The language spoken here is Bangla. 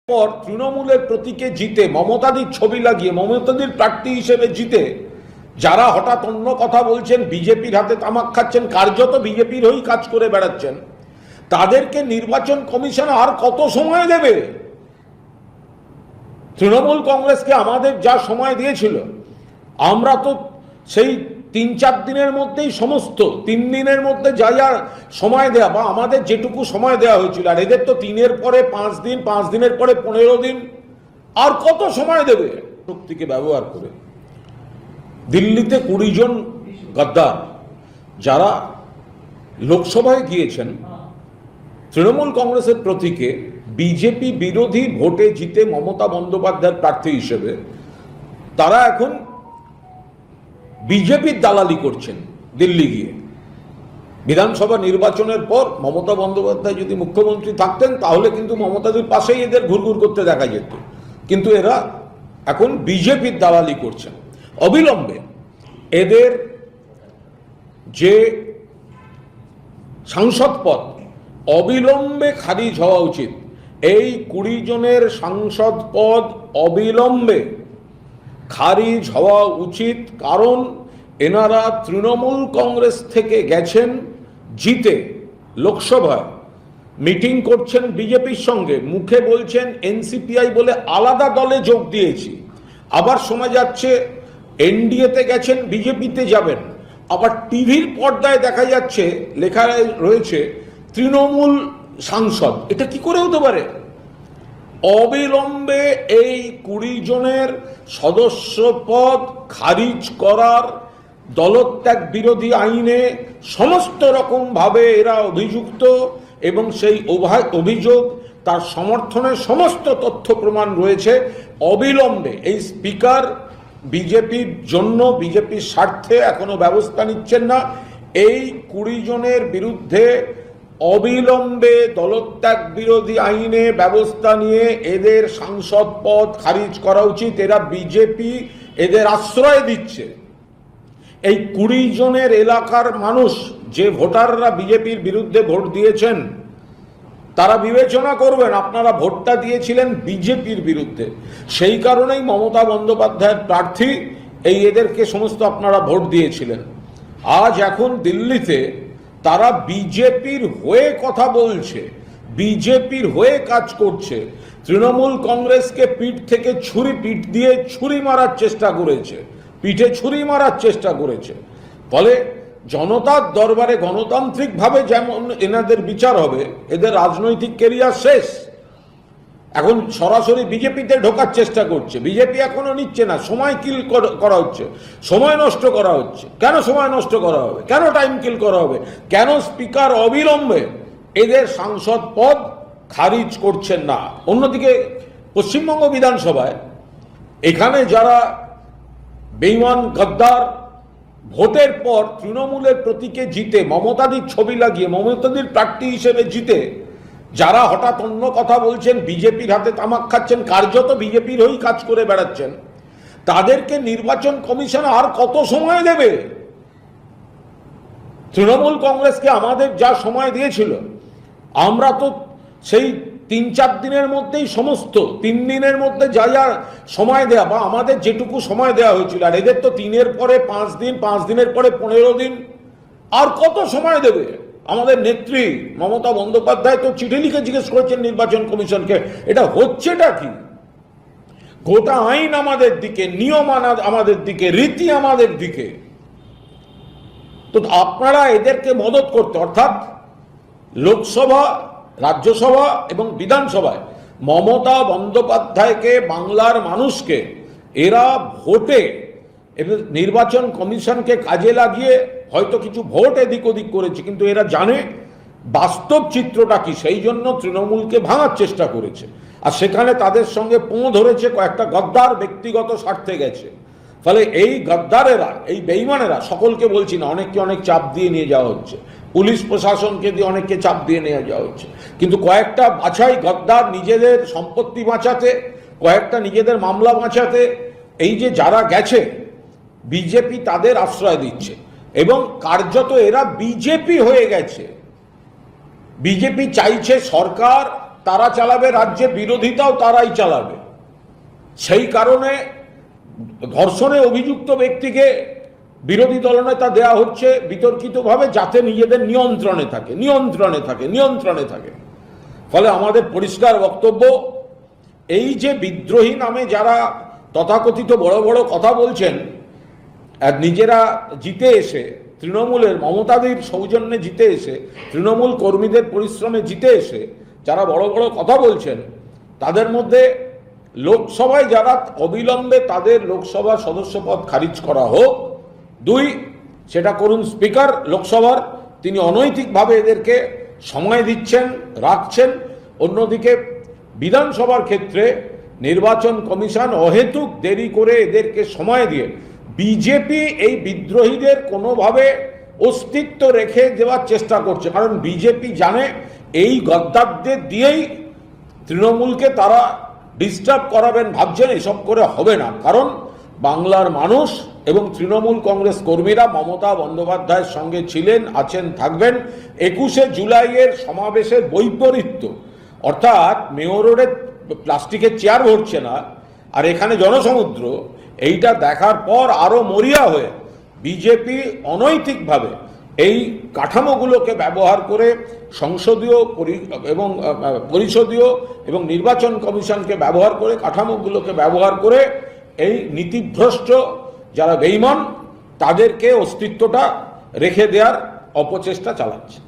পর তৃণমূলের প্রতীকে জিতে মমতাদির ছবি লাগিয়ে মমতাদির প্রার্থী হিসেবে জিতে যারা হঠাৎ অন্য কথা বলছেন, বিজেপির হাতে তামাক খাচ্ছেন, কার্যত বিজেপির হয়েই কাজ করে বেড়াচ্ছেন, তাদেরকে নির্বাচন কমিশন আর কত সময় দেবে? তৃণমূল কংগ্রেসকে আমাদের যা সময় দিয়েছিল, আমরা তো সেই 3-4 দিনের মধ্যেই সমস্ত 3 দিনের মধ্যে যা যা সময় দেওয়া বা আমাদের যেটুকু সময় দেওয়া হয়েছিল, আর এদের তো 3-এর পরে 5 দিন, 5 দিনের পরে 15 দিন, আর কত সময় দেবে? শক্তিকে ব্যবহার করে দিল্লিতে 20 জন গদ্দার যারা লোকসভায় গিয়েছেন তৃণমূল কংগ্রেসের প্রতীকে বিজেপি বিরোধী ভোটে জিতে মমতা বন্দ্যোপাধ্যায়ের প্রার্থী হিসেবে, তারা এখন বিজেপির দালালি করছেন দিল্লি গিয়ে। বিধানসভা নির্বাচনের পর মমতা বন্দ্যোপাধ্যায় যদি মুখ্যমন্ত্রী থাকতেন তাহলে কিন্তু মমতাদের পাশেই এদের ঘুরঘুর করতে দেখা যেত, কিন্তু এরা এখন বিজেপির দালালি করছেন। অবিলম্বে এদের যে সাংসদ পদ অবিলম্বে খারিজ হওয়া উচিত। এই 20 জনের সাংসদ পদ অবিলম্বে খারিজ হওয়া উচিত, কারণ এনারা তৃণমূল কংগ্রেস থেকে গেছেন জিতে লোকসভায়, মিটিং করছেন বিজেপির সঙ্গে, মুখে বলছেন এনসিপিআই বলে আলাদা দলে যোগ দিয়েছি, আবার শোনা যাচ্ছে এনডিএতে গেছেন, বিজেপিতে যাবেন, আবার টিভির পর্দায় দেখা যাচ্ছে লেখা রয়েছে তৃণমূল সাংসদ। এটা কি করে হতে পারে? অবিলম্বে এই 20 জনের সদস্য পদ খারিজ করার, দলত্যাগ বিরোধী আইনে সমস্ত রকম ভাবে এরা অভিযুক্ত এবং সেই অভিযোগ তার সমর্থনে সমস্ত তথ্য প্রমাণ রয়েছে। অবিলম্বে এই স্পিকার বিজেপির জন্য, বিজেপির স্বার্থে এখনো ব্যবস্থা নিচ্ছেন না। এই 20 জনের বিরুদ্ধে অবিলম্বে দলত্যাগ বিরোধী আইনে ব্যবস্থা নিয়ে এদের সাংসদ পদ খারিজ করা উচিত। এরা বিজেপি এদের আশ্রয় দিচ্ছে। এই 20 জনের এলাকার মানুষ, যে ভোটাররা বিজেপির বিরুদ্ধে ভোট দিয়েছেন, তারা বিবেচনা করবেন আপনারা ভোটটা দিয়েছিলেন বিজেপির বিরুদ্ধে, সেই কারণেই মমতা বন্দ্যোপাধ্যায়ের প্রার্থী, এই এদেরকে সমস্ত আপনারা ভোট দিয়েছিলেন। আজ এখন দিল্লিতে তারা বিজেপির হয়ে কথা বলছে, বিজেপির হয়ে কাজ করছে। তৃণমূল কংগ্রেসকে পিঠ থেকে পিঠ দিয়ে ছুরি মারার চেষ্টা করেছে, পিঠে ছুরি মারার চেষ্টা করেছে। ফলে জনতার দরবারে গণতান্ত্রিকভাবে যেমন এনাদের বিচার হবে, এদের রাজনৈতিক কেরিয়ার শেষ। এখন সরাসরি বিজেপিতে ঢোকার চেষ্টা করছে, বিজেপি এখনো নিচ্ছে না, সময় কিল করা হচ্ছে, সময় নষ্ট করা হচ্ছে। কেন সময় নষ্ট করা হবে? কেন টাইম কিল করা হবে? কেন স্পিকার অবিলম্বে এদের সাংসদ পদ খারিজ করছেন না? অন্যদিকে পশ্চিমবঙ্গ বিধানসভায় এখানে যারা বেঈমান গদ্দার ভোটের পর তৃণমূলের প্রতীকে জিতে মমতাদির ছবি লাগিয়ে মমতাদির প্রার্থী হিসেবে জিতে যারা হঠাৎ অন্য কথা বলছেন, বিজেপির হাতে তামাক খাচ্ছেন, কার্যত বিজেপির হয়েই কাজ করে বেড়াচ্ছেন, তাদেরকে নির্বাচন কমিশন আর কত সময় দেবে? তৃণমূল কংগ্রেসকে আমাদের যা সময় দিয়েছিল, আমরা তো সেই 3-4 দিনের মধ্যেই সমস্ত 3 দিনের মধ্যে যা যা সময় দেওয়া বা আমাদের যেটুকু সময় দেওয়া হয়েছিল, আর এদের তো 3-এর পরে 5 দিন, 5 দিনের পরে 15 দিন, আর কত সময় দেবে? আমাদের নেত্রী মমতা বন্দ্যোপাধ্যায় তো চিঠি লিখে জিজ্ঞেস করেছেন নির্বাচন কমিশনকে, এটা হচ্ছেটা কি? গোটা আইন আমাদের দিকে, নিয়ম আমাদের দিকে, রীতি আমাদের দিকে, তো আপনারা এদেরকে মদত করতে, অর্থাৎ লোকসভা, রাজ্যসভা এবং বিধানসভায় মমতা বন্দ্যোপাধ্যায়কে, বাংলার মানুষকে এরা ভোটে নির্বাচন কমিশনকে কাজে লাগিয়ে হয়তো কিছু ভোট এদিক ওদিক করেছে, কিন্তু এরা জানে বাস্তব চিত্রটা কি, সেই জন্য তৃণমূলকে ভাঙার চেষ্টা করেছে। আর সেখানে তাদের সঙ্গে পোঁ ধরেছে কয়েকটা গদ্দার, ব্যক্তিগত স্বার্থে গেছে। ফলে এই গদ্দারেরা, এই বেঈমানেরা, সকলকে বলছি না, অনেককে অনেক চাপ দিয়ে নিয়ে যাওয়া হচ্ছে, পুলিশ প্রশাসনকে দিয়ে অনেককে চাপ দিয়ে নিয়ে যাওয়া হচ্ছে, কিন্তু কয়েকটা বাছাই গদ্দার নিজেদের সম্পত্তি বাঁচাতে, কয়েকটা নিজেদের মামলা বাঁচাতে, এই যে যারা গেছে বিজেপি তাদের আশ্রয় দিচ্ছে এবং কার্যত এরা বিজেপি হয়ে গেছে। বিজেপি চাইছে সরকার তারা চালাবে, রাজ্যে বিরোধিতাও তারাই চালাবে। সেই কারণে ধর্ষণে অভিযুক্ত ব্যক্তিকে বিরোধী দলনেতা দেয়া হচ্ছে বিতর্কিতভাবে, যাতে নিজেদের নিয়ন্ত্রণে থাকে। ফলে আমাদের পরিষ্কার বক্তব্য, এই যে বিদ্রোহী নামে যারা তথাকথিত বড় বড় কথা বলছেন, আর নিজেরা জিতে এসে, তৃণমূলের মমতাদির সৌজন্যে জিতে এসে, তৃণমূল কর্মীদের পরিশ্রমে জিতে এসে যারা বড় বড় কথা বলছেন, তাদের মধ্যে লোকসভায় যারা অবিলম্বে তাদের লোকসভা সদস্য পদ খারিজ করা হোক। 2, সেটা করুন স্পিকার লোকসভার, তিনি অনৈতিকভাবে এদেরকে সময় দিচ্ছেন, রাখছেন। অন্যদিকে বিধানসভার ক্ষেত্রে নির্বাচন কমিশন অহেতুক দেরি করে এদেরকে সময় দিয়ে বিজেপি এই বিদ্রোহীদের কোনোভাবে অস্তিত্ব রেখে দেওয়ার চেষ্টা করছে। কারণ বিজেপি জানে এই গদ্দারদের দিয়েই তৃণমূলকে তারা ডিস্টার্ব করাবেন, ভাবছেন এসব করে হবে না। কারণ বাংলার মানুষ এবং তৃণমূল কংগ্রেস কর্মীরা মমতা বন্দ্যোপাধ্যায়ের সঙ্গে ছিলেন, আছেন, থাকবেন। 21শে জুলাইয়ের সমাবেশের বৈপরীত্য, অর্থাৎ মেয়র রোডে প্লাস্টিকের চেয়ার ভরছে না আর এখানে জনসমুদ্র, এইটা দেখার পর আরো মরিয়া হয়ে বিজেপি অনৈতিকভাবে এই কাঠামোগুলোকে ব্যবহার করে সংসদীয় এবং পরিষদীয় এবং নির্বাচন কমিশনকে ব্যবহার করে, কাঠামোগুলোকে ব্যবহার করে এই নীতিভ্রষ্ট যারা বেঈমান তাদেরকে অস্তিত্বটা রেখে দেওয়ার অপচেষ্টা চালাচ্ছে।